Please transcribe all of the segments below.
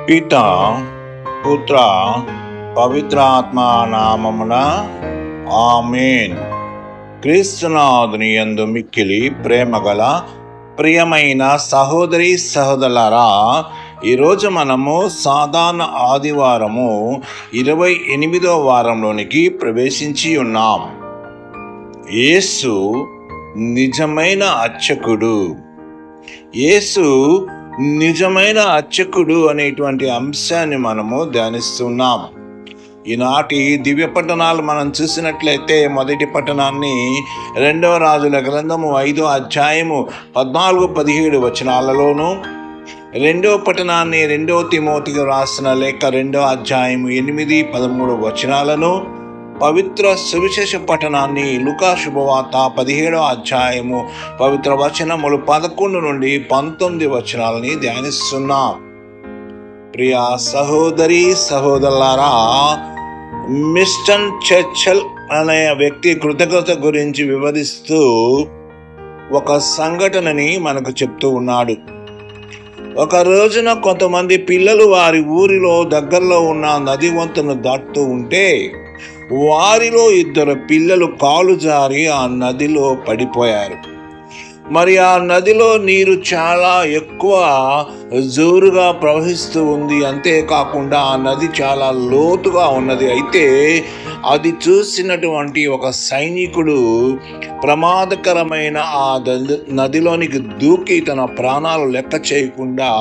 పితా పుత్ర పవిత్రాత్మ నామమున ఆమేన్. క్రీస్తునాథుని యందు మిక్కిలి ప్రేమగల ప్రియమైన సహోదరి సహోదరులారా, ఈరోజు మనము సాధారణ ఆదివారము 28వ వారంలోనికి ప్రవేశించి ఉన్నాం. యేసు నిజమైన అర్చకుడు. యేసు నిజమైన అర్చకుడు అనేటువంటి అంశాన్ని మనము ధ్యానిస్తున్నాం. ఈనాటి దివ్య పట్టణాలు మనం చూసినట్లయితే మొదటి పట్టణాన్ని 2వ రాజుల గ్రంథము 5వ అధ్యాయము 14-17 వచనాలలోను, రెండవ పట్టణాన్ని 2వ తిమోతికి రాసిన లేఖ 2వ అధ్యాయము 8-13 వచనాలను, పవిత్ర సువిశేష పట్టణాన్ని లూకా శుభవార్త 17వ అధ్యాయము పవిత్ర వచనములు 11-19 వచనాలని ధ్యానిస్తున్నాం. ప్రియ సహోదరి సహోదరులారా, మిస్టర్ చర్చిల్ అనే వ్యక్తి కృతజ్ఞత గురించి వివరిస్తూ ఒక సంఘటనని మనకు చెప్తూ ఉన్నాడు. ఒక రోజున కొంతమంది పిల్లలు వారి ఊరిలో దగ్గరలో ఉన్న నది వంతెనను దాటుతూ ఉంటే వారిలో 2 పిల్లలు కాలు జారి ఆ నదిలో పడిపోయారు. మరి ఆ నదిలో నీరు చాలా ఎక్కువ జోరుగా ప్రవహిస్తూ ఉంది. అంతేకాకుండా ఆ నది చాలా లోతుగా ఉన్నది. అయితే అది చూసినటువంటి ఒక సైనికుడు ప్రమాదకరమైన ఆ నదిలోనికి దూకి తన ప్రాణాలు లెక్క చేయకుండా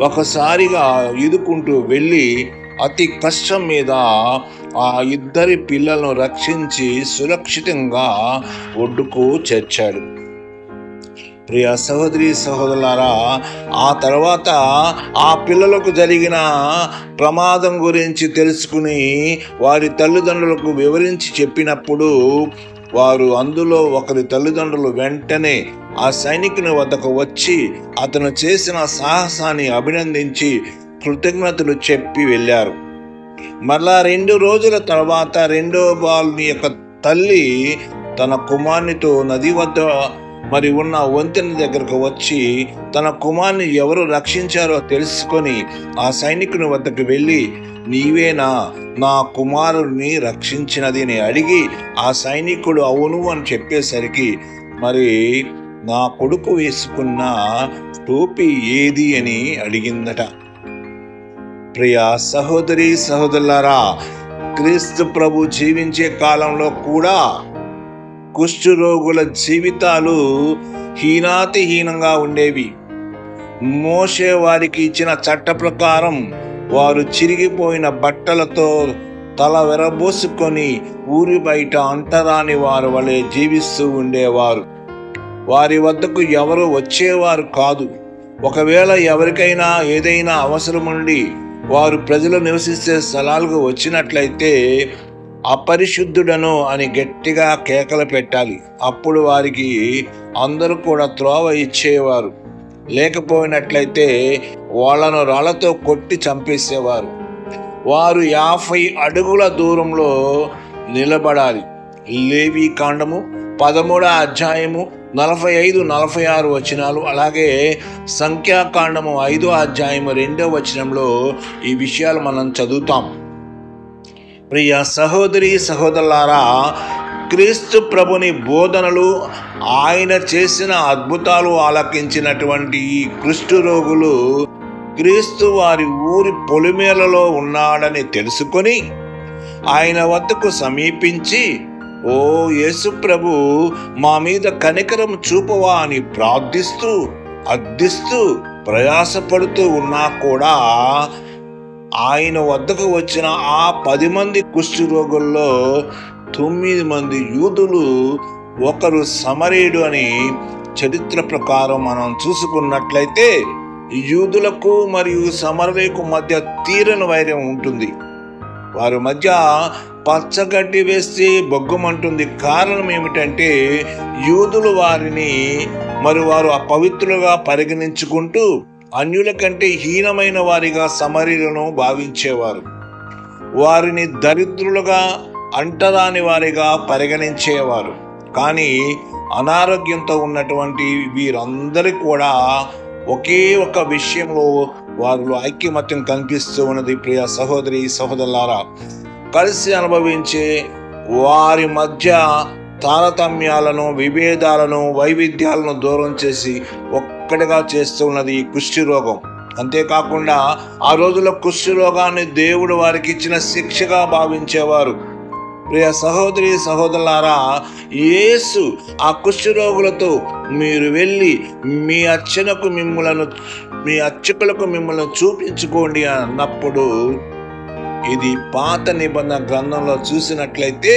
ఒకసారిగా ఈదుకుంటూ వెళ్ళి అతి కష్టం మీద ఆ 2 పిల్లలను రక్షించి సురక్షితంగా ఒడ్డుకు చేర్చాడు. ప్రియ సహోదరి సహోదరులారా, ఆ తర్వాత ఆ పిల్లలకు జరిగిన ప్రమాదం గురించి తెలుసుకుని వారి తల్లిదండ్రులకు వివరించి చెప్పినప్పుడు వారు అందులో ఒకరి తల్లిదండ్రులు వెంటనే ఆ సైనికుని వద్దకు వచ్చి అతను చేసిన సాహసాన్ని అభినందించి కృతజ్ఞతలు చెప్పి వెళ్ళారు. మరలా 2 రోజుల తర్వాత 2వ బాలుని యొక్క తల్లి తన కుమారునితో నది వద్ద ఉన్న వంతెన దగ్గరకు వచ్చి తన కుమారుని ఎవరు రక్షించారో తెలుసుకొని ఆ సైనికుని వద్దకు వెళ్ళి, నీవేనా నా కుమారుడిని రక్షించినది అని అడిగి ఆ సైనికుడు అవును అని చెప్పేసరికి, మరి నా కొడుకు వేసుకున్న టోపీ ఏది అని అడిగిందట. ప్రియ సహోదరి సహోదరులారా, క్రీస్తు ప్రభు జీవించే కాలంలో కూడా కుష్ఠరోగుల జీవితాలు హీనాతిహీనంగా ఉండేవి. మోషే వారికి ఇచ్చిన చట్ట ప్రకారం వారు చిరిగిపోయిన బట్టలతో తల వెరబోసుకొని ఊరి బయట అంటరాని వారు వలె జీవిస్తూ ఉండేవారు. వారి వద్దకు ఎవరు వచ్చేవారు కాదు. ఒకవేళ ఎవరికైనా ఏదైనా అవసరం ఉండి వారు ప్రజలు నివసిస్తే స్థలాలకు వచ్చినట్లయితే అపరిశుద్ధుడను అని గట్టిగా కేకలు పెట్టాలి. అప్పుడు వారికి అందరూ కూడా త్రోవ ఇచ్చేవారు. లేకపోయినట్లయితే వాళ్ళను రాళ్లతో కొట్టి చంపేసేవారు. వారు 50 అడుగుల దూరంలో నిలబడాలి. లేవి కాండము 13వ అధ్యాయము 45-46 వచనాలు, అలాగే సంఖ్యాకాండము 5వ అధ్యాయము 2వ వచనంలో ఈ విషయాలు మనం చదువుతాం. ప్రియ సహోదరి సహోదరులారా, క్రీస్తు ప్రభుని బోధనలు, ఆయన చేసిన అద్భుతాలు ఆలకించినటువంటి ఈ కుష్ఠరోగులు క్రీస్తు వారి ఊరి పొలిమేలలో ఉన్నాడని తెలుసుకొని ఆయన వద్దకు సమీపించి, ఓ యేసు ప్రభు, మా మీద కనికరం చూపవా అని ప్రార్థిస్తూ అర్థిస్తూ ప్రయాసపడుతూ ఉన్నా కూడా ఆయన వద్దకు వచ్చిన ఆ 10 మంది కుష్ఠరోగుల్లో 9 మంది యూదులు, ఒకరు సమరీయుడు అని చరిత్ర ప్రకారం మనం చూసుకున్నట్లయితే యూదులకు మరియు సమరయులకు మధ్య తీరని వైరం ఉంటుంది. వారి మధ్య పచ్చగడ్డి వేస్తే బొగ్గుమంటుంది. కారణం ఏమిటంటే యూదులు వారిని వారు అపవిత్రులుగా పరిగణించుకుంటూ అన్యుల కంటే హీనమైన వారిగా సమరీయులను భావించేవారు. వారిని దరిద్రులుగా, అంటరాని వారిగా పరిగణించేవారు. కానీ అనారోగ్యంతో ఉన్నటువంటి వీరందరూ కూడా ఒకే ఒక విషయంలో వారిలో ఐక్యమత్యం కనిపిస్తూ ఉన్నది. ప్రియ సహోదరి సహోదరులారా, కలిసి అనుభవించే వారి మధ్య తారతమ్యాలను, విభేదాలను, వైవిధ్యాలను దూరం చేసి ఒక్కటిగా చేస్తూ ఉన్నది ఈ కుష్ఠి రోగం. అంతేకాకుండా ఆ రోజుల్లో కుష్ఠి రోగాన్ని దేవుడు వారికి ఇచ్చిన శిక్షగా భావించేవారు. ప్రియ సహోదరి సహోదరులారా, యేసు ఆ కుష్ఠి రోగులతో మీరు వెళ్ళి మీ అర్చకులకు మిమ్మల్ని చూపించుకోండి అన్నప్పుడు, ఇది పాత నిబంధన గ్రంథంలో చూసినట్లయితే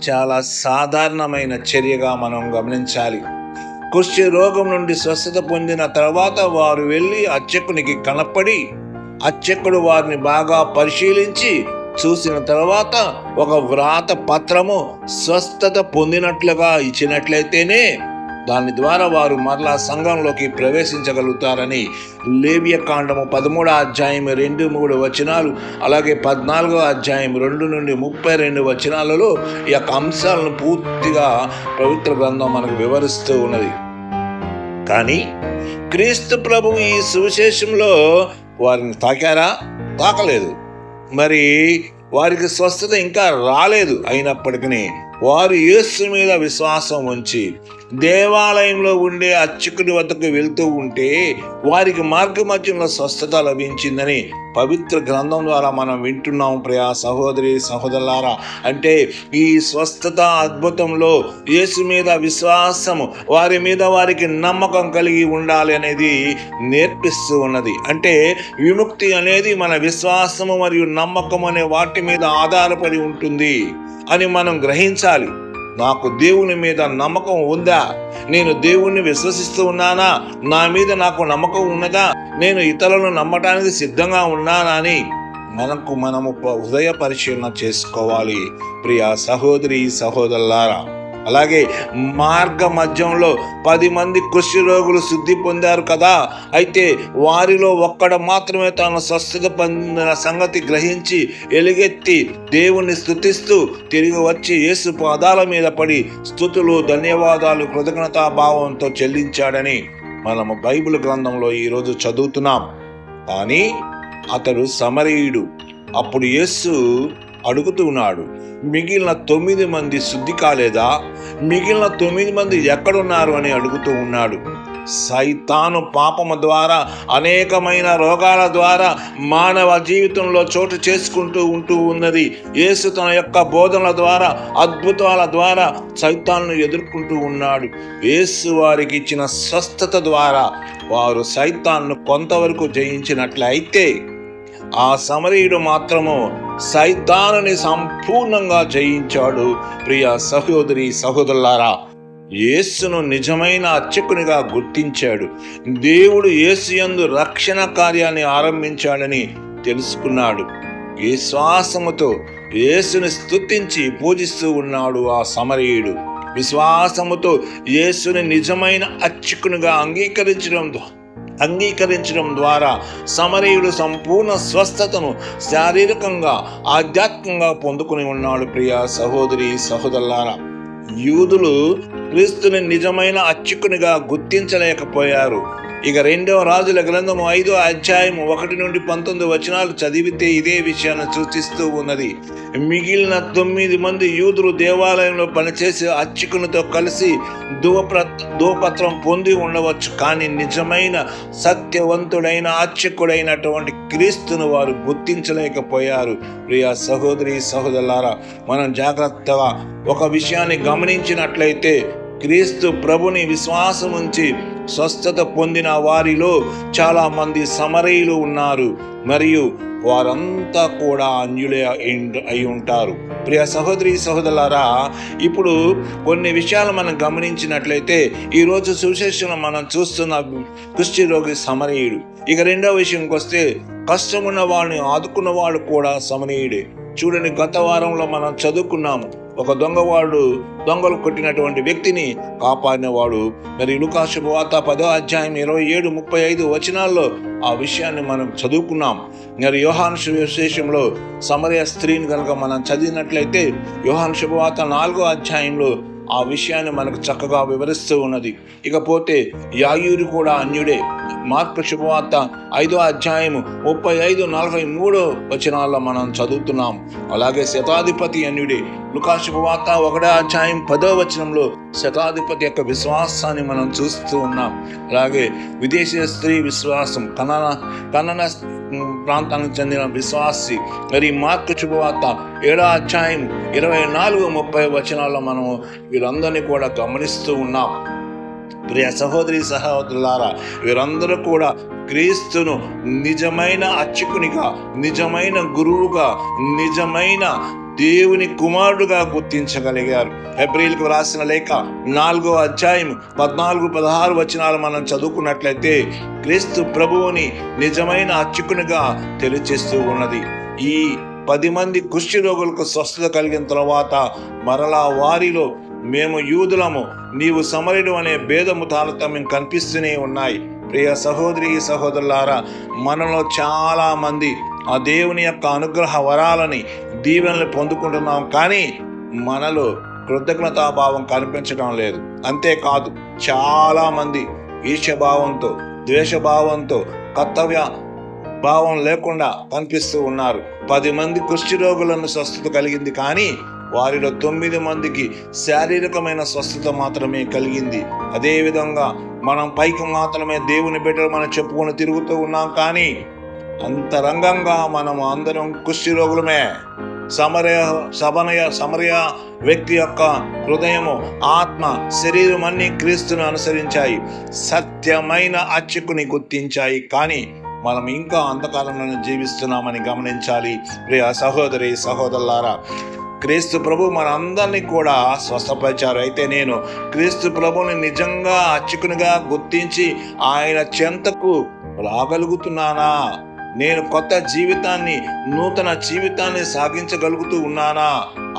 చాలా సాధారణమైన చర్యగా మనం గమనించాలి. కుష్ఠి రోగం నుండి స్వస్థత పొందిన తర్వాత వారు వెళ్ళి అర్చకునికి కనపడి, అర్చకుడు వారిని బాగా పరిశీలించి చూసిన తర్వాత ఒక వ్రాత పత్రము స్వస్థత పొందినట్లుగా ఇచ్చినట్లయితేనే దాని ద్వారా వారు మరలా సంఘంలోకి ప్రవేశించగలుగుతారని లేవియకాండము 13వ అధ్యాయం 2-3 వచనాలు, అలాగే 14వ అధ్యాయం 2 నుండి 32 వచనాలలో ఈ యొక్క అంశాలను పూర్తిగా పవిత్ర గ్రంథం మనకు వివరిస్తూ ఉన్నది. కానీ క్రీస్తు ప్రభువు ఈ సువిశేషంలో వారిని తాకారా? తాకలేదు. మరి వారికి స్వస్థత ఇంకా రాలేదు. అయినప్పటికీ వారు యేసు మీద విశ్వాసం ఉంచి దేవాలయంలో ఉండే అర్చకుడి వద్దకు వెళ్తూ ఉంటే వారికి మార్గమధ్యంలో స్వస్థత లభించిందని పవిత్ర గ్రంథం ద్వారా మనం వింటున్నాం. ప్రియ సహోదరి సహోదరులారా, అంటే ఈ స్వస్థత అద్భుతంలో యేసు మీద విశ్వాసము, వారి మీద వారికి నమ్మకం కలిగి ఉండాలి అనేది నేర్పిస్తూ ఉన్నది. అంటే విముక్తి అనేది మన విశ్వాసము మరియు నమ్మకం అనే వాటి మీద ఆధారపడి ఉంటుంది అని మనం గ్రహించాలి. నాకు దేవుని మీద నమ్మకం ఉందా? నేను దేవుణ్ణి విశ్వసిస్తూ ఉన్నానా? నా మీద నాకు నమ్మకం ఉన్నదా? నేను ఇతరులను నమ్మటానికి సిద్ధంగా ఉన్నానా అని మనము హృదయ పరిశీలన చేసుకోవాలి. ప్రియ సహోదరి సహోదరులారా, అలాగే మార్గ మధ్యంలో 10 మంది కుష్ఠి రోగులు శుద్ధి పొందారు కదా. అయితే వారిలో ఒక్కడు మాత్రమే తాను స్వస్థత పొందిన సంగతి గ్రహించి ఎలుగెత్తి దేవుణ్ణి స్తుతిస్తూ తిరిగి వచ్చి యేసు పాదాల మీద పడి స్తుతులు, ధన్యవాదాలు, కృతజ్ఞతా భావంతో చెల్లించాడని మనము బైబిల్ గ్రంథంలో ఈరోజు చదువుతున్నాం. కానీ అతడు సమరయుడు. అప్పుడు యేసు అడుగుతున్నాడు, మిగిలిన 9 మంది శుద్ధి కాలేదా? మిగిలిన 9 మంది ఎక్కడున్నారు అని అడుగుతూ ఉన్నాడు. సైతాను పాపము ద్వారా, అనేకమైన రోగాల ద్వారా మానవ జీవితంలో చోటు చేసుకుంటూ ఉన్నది. యేసు తన యొక్క బోధనల ద్వారా, అద్భుతాల ద్వారా సైతాన్ను ఎదుర్కొంటూ ఉన్నాడు. యేసు వారికి ఇచ్చిన స్వస్థత ద్వారా వారు సైతాన్ను కొంతవరకు జయించినట్లయితే, ఆ సమరయుడు మాత్రము సైతానుని సంపూర్ణంగా జయించాడు. ప్రియ సహోదరి సహోదరులారా, యేసును నిజమైన అర్చకునిగా గుర్తించాడు. దేవుడు యేసు యందు రక్షణ కార్యాన్ని ఆరంభించాడని తెలుసుకున్నాడు. విశ్వాసముతో యేసుని స్తుతించి పూజిస్తూ ఉన్నాడు ఆ సమరయుడు. విశ్వాసముతో యేసుని నిజమైన అర్చకునిగా అంగీకరించడం ద్వారా సమరయుడు సంపూర్ణ స్వస్థతను శారీరకంగా, ఆధ్యాత్మికంగా పొందుకుని ఉన్నాడు. ప్రియ సహోదరి సహోదరులారా, యూదులు క్రీస్తుని నిజమైన అర్చకునిగా గుర్తించలేకపోయారు. ఇక 2వ రాజుల గ్రంథము 5వ అధ్యాయం 1 నుండి 19 వచనాలు చదివితే ఇదే విషయాన్ని సూచిస్తూ ఉన్నది. మిగిలిన 9 మంది యూదులు దేవాలయంలో పనిచేసే అర్చకునితో కలిసి ధూపత్రం పొంది ఉండవచ్చు. కానీ నిజమైన సత్యవంతుడైన అర్చకుడైనటువంటి క్రీస్తును వారు గుర్తించలేకపోయారు. ప్రియ సహోదరి సహోదరులారా, మనం జాగ్రత్తగా ఒక విషయాన్ని గమనించినట్లయితే, క్రీస్తు ప్రభుని విశ్వాసం ఉంచి స్వస్థత పొందిన వారిలో చాలా మంది సమరయులు ఉన్నారు. మరియు వారంతా కూడా అన్యులే అయి ఉంటారు. ప్రియ సహోదరి సహోదరులారా, ఇప్పుడు కొన్ని విషయాలు మనం గమనించినట్లయితే, ఈరోజు సువిశేషంలో మనం చూస్తున్న కుష్ఠి రోగి సమరయుడు. ఇక 2వ విషయంకి వస్తే, కష్టమున్న వాడిని ఆదుకున్నవాడు కూడా సమరయుడే. చూడండి, గత వారంలో మనం చదువుకున్నాము, ఒక దొంగలు కొట్టినటువంటి వ్యక్తిని కాపాడినవాడు. మరి లూకా శుభవార్త 10వ అధ్యాయం 27-35 వచనాల్లో ఆ విషయాన్ని మనం చదువుకున్నాం. మరి యోహాను సువిశేషంలో సమరయ స్త్రీని కనుక మనం చదివినట్లయితే, యోహాను శుభవార్త 4వ అధ్యాయంలో ఆ విషయాన్ని మనకు చక్కగా వివరిస్తూ ఉన్నది. ఇకపోతే యాయూరు కూడా అన్యుడే. మార్కు శుభవార్త 5వ అధ్యాయము 35, 43 వచనాల్లో మనం చదువుతున్నాం. అలాగే శతాధిపతి అన్యుడే. లూకా శుభవార్త 1వ అధ్యాయం 10వ వచనంలో శతాధిపతి యొక్క విశ్వాసాన్ని మనం చూస్తూ ఉన్నాం. అలాగే విదేశీ స్త్రీ విశ్వాసం, కన్నడ ప్రాంతానికి చెందిన విశ్వాసి. మరి మార్కు శుభవార్త 7వ అధ్యాయం 24, 30 వచనాల్లో మనం వీరందరినీ కూడా గమనిస్తూ ఉన్నాం. ప్రియ సహోదరి సహోదరులారా, వీరందరూ కూడా క్రీస్తును నిజమైన అర్చకునిగా, నిజమైన గురువుగా, నిజమైన దేవుని కుమారుడుగా గుర్తించగలిగారు. హెబ్రీయులకు రాసిన లేఖ 4వ అధ్యాయం 14, 16 వచనాలు మనం చదువుకున్నట్లయితే క్రీస్తు ప్రభువుని నిజమైన అర్చకునిగా తెలియచేస్తూ ఉన్నది. ఈ 10 మంది కుష్టి రోగులకు స్వస్థత కలిగిన తర్వాత మరలా వారిలో మేము యూదులము, నీవు సమరయుడు అనే భేదము తారతమ్యం కనిపిస్తూనే ఉన్నాయి. ప్రియ సహోదరి సహోదరులారా, మనలో చాలా మంది ఆ దేవుని యొక్క అనుగ్రహ వరాలని, దీవెనలు పొందుకుంటున్నాం, కానీ మనలో కృతజ్ఞతాభావం కనిపించడం లేదు. అంతేకాదు, చాలా మంది ఈర్ష్యభావంతో, ద్వేషభావంతో, కర్తవ్య భావం లేకుండా కనిపిస్తూ ఉన్నారు. 10 మంది కుష్టి రోగులను స్వస్థత కలిగింది, కానీ వారిలో 9 మందికి శారీరకమైన స్వస్థత మాత్రమే కలిగింది. అదేవిధంగా మనం పైకి మాత్రమే దేవుని బిడ్డలు మనం చెప్పుకొని తిరుగుతూ ఉన్నాం, కానీ అంతరంగంగా మనం అందరం కుష్టి రోగులమే. సమరయ వ్యక్తి యొక్క హృదయము, ఆత్మ, శరీరం అన్ని క్రీస్తును అనుసరించాయి, సత్యమైన అర్చకుని గుర్తించాయి. కానీ మనం ఇంకా అంధకారంలో జీవిస్తున్నామని గమనించాలి. ప్రియ సహోదరి సహోదరులారా, క్రీస్తు ప్రభు మనందరినీ కూడా స్వస్థపరిచారు. అయితే నేను క్రీస్తు ప్రభుని నిజంగా అర్చకునిగా గుర్తించి ఆయన చెంతకు రాగలుగుతున్నానా? నేను కొత్త జీవితాన్ని, నూతన జీవితాన్ని సాగించగలుగుతూ ఉన్నానా?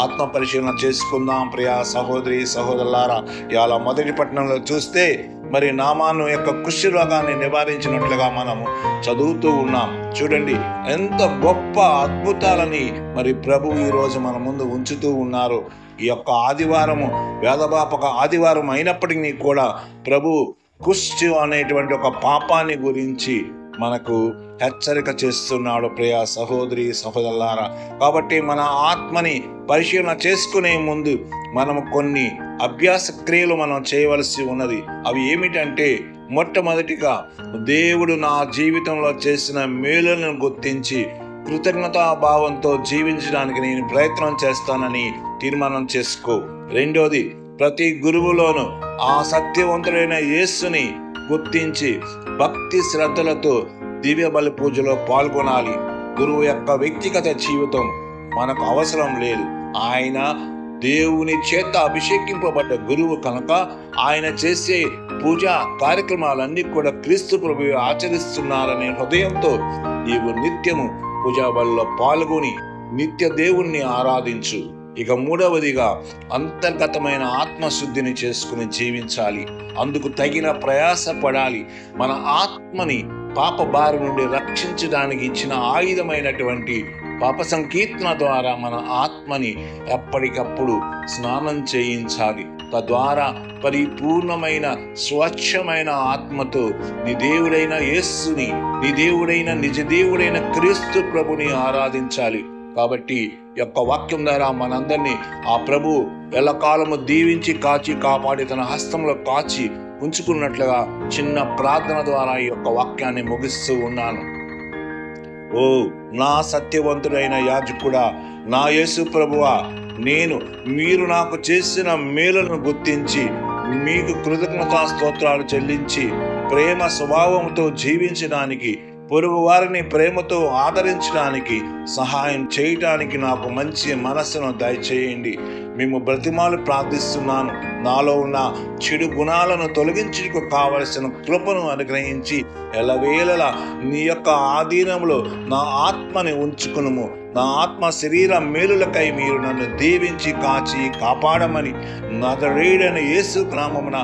ఆత్మ పరిశీలన చేసుకుందాం. ప్రియ సహోదరి సహోదరులారా, ఇవాళ మొదటి పట్టణంలో చూస్తే మరి నామాను యొక్క కుష్టి రోగాన్ని నివారించినట్లుగా మనము చదువుతూ ఉన్నాం. చూడండి ఎంత గొప్ప అద్భుతాలని మరి ప్రభు ఈరోజు మన ముందు ఉంచుతూ ఉన్నారు. ఈ యొక్క ఆదివారము వేదపాపక ఆదివారం అయినప్పటికీ కూడా ప్రభు కుష్టి అనేటువంటి ఒక పాపాన్ని గురించి మనకు హెచ్చరిక చేస్తున్నాడు. ప్రియ సహోదరి సహోదరులారా, కాబట్టి మన ఆత్మని పరిశీలన చేసుకునే ముందు మనము కొన్ని అభ్యాస క్రియలు మనం చేయవలసి ఉన్నది. అవి ఏమిటంటే, మొట్టమొదటిగా దేవుడు నా జీవితంలో చేసిన మేలులను గుర్తించి కృతజ్ఞతాభావంతో జీవించడానికి నేను ప్రయత్నం చేస్తానని తీర్మానం చేసుకో. రెండోది, ప్రతి గురువులోనూ ఆ సత్యవంతుడైన యేసుని గుర్తించి భక్తి శ్రద్ధలతో దివ్య బలి పూజలో పాల్గొనాలి. గురువు యొక్క వ్యక్తిగత జీవితం మనకు అవసరం లేదు. ఆయన దేవుని చేత అభిషేకింపబడ్డ గురువు కనుక ఆయన చేసే పూజా కార్యక్రమాలన్నీ కూడా క్రీస్తు ప్రభు ఆచరిస్తున్నారనే హృదయంతో నీవు నిత్యము పూజా బలిలో పాల్గొని నిత్య దేవుణ్ణి ఆరాధించు. ఇక మూడవదిగా, అంతర్గతమైన ఆత్మశుద్ధిని చేసుకుని జీవించాలి. అందుకు తగిన ప్రయాస పడాలి. మన ఆత్మని పాప బారి నుండి రక్షించడానికి ఇచ్చిన ఆయుధమైనటువంటి పాప సంకీర్తన ద్వారా మన ఆత్మని ఎప్పటికప్పుడు స్నానం చేయించాలి. తద్వారా పరిపూర్ణమైన స్వచ్ఛమైన ఆత్మతో నీ దేవుడైన యేసుని, నీ దేవుడైన నిజ దేవుడైన క్రీస్తు ప్రభుని ఆరాధించాలి. కాబట్టి యొక్క వాక్యం ద్వారా మనందరినీ ఆ ప్రభు ఎల్లకాలము దీవించి కాచి కాపాడి తన హస్తంలో కాచి ఉంచుకున్నట్లుగా చిన్న ప్రార్థన ద్వారా ఈ యొక్క వాక్యాన్ని ముగిస్తూ ఉన్నాను. ఓ నా సత్యవంతుడైన యాజకుడా, నా యేసు ప్రభువా, మీరు నాకు చేసిన మేలును గుర్తించి మీకు కృతజ్ఞతా స్తోత్రాలు చెల్లించి ప్రేమ స్వభావంతో జీవించడానికి, పొరుగు వారిని ప్రేమతో ఆదరించడానికి, సహాయం చేయటానికి నాకు మంచి మనస్సును దయచేయండి. మేము బ్రతిమాలు ప్రార్థిస్తున్నాను. నాలో ఉన్న చెడు గుణాలను తొలగించుటకు కావలసిన కృపను అనుగ్రహించి ఎల్లవేళలా నీ యొక్క ఆధీనంలో నా ఆత్మని ఉంచుకునుము. నా ఆత్మ శరీర మేలులకై మీరు నన్ను దీవించి కాచి కాపాడమని నజరేయుడైన యేసు నామమున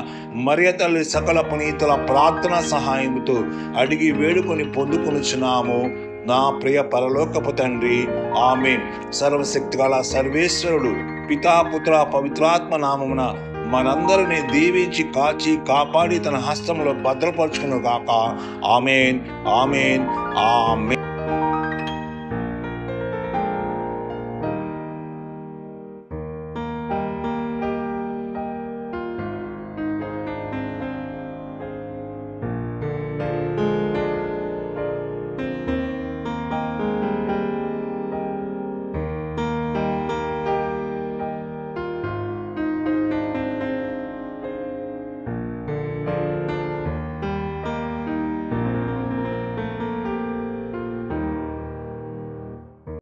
మరియ తల్లి సకల పునీతుల ప్రార్థన సహాయముతో అడిగి వేడుకొని పొందుకొనుచున్నాము నా ప్రియ పరలోకపు తండ్రి, ఆమేన్. సర్వశక్తి గల సర్వేశ్వరుడు పితా పుత్ర పవిత్రాత్మ నామమున మనందరినీ దీవించి కాచి కాపాడి తన హస్తంలో భద్రపరుచుకును గాక. ఆమేన్, ఆమేన్, ఆమేన్.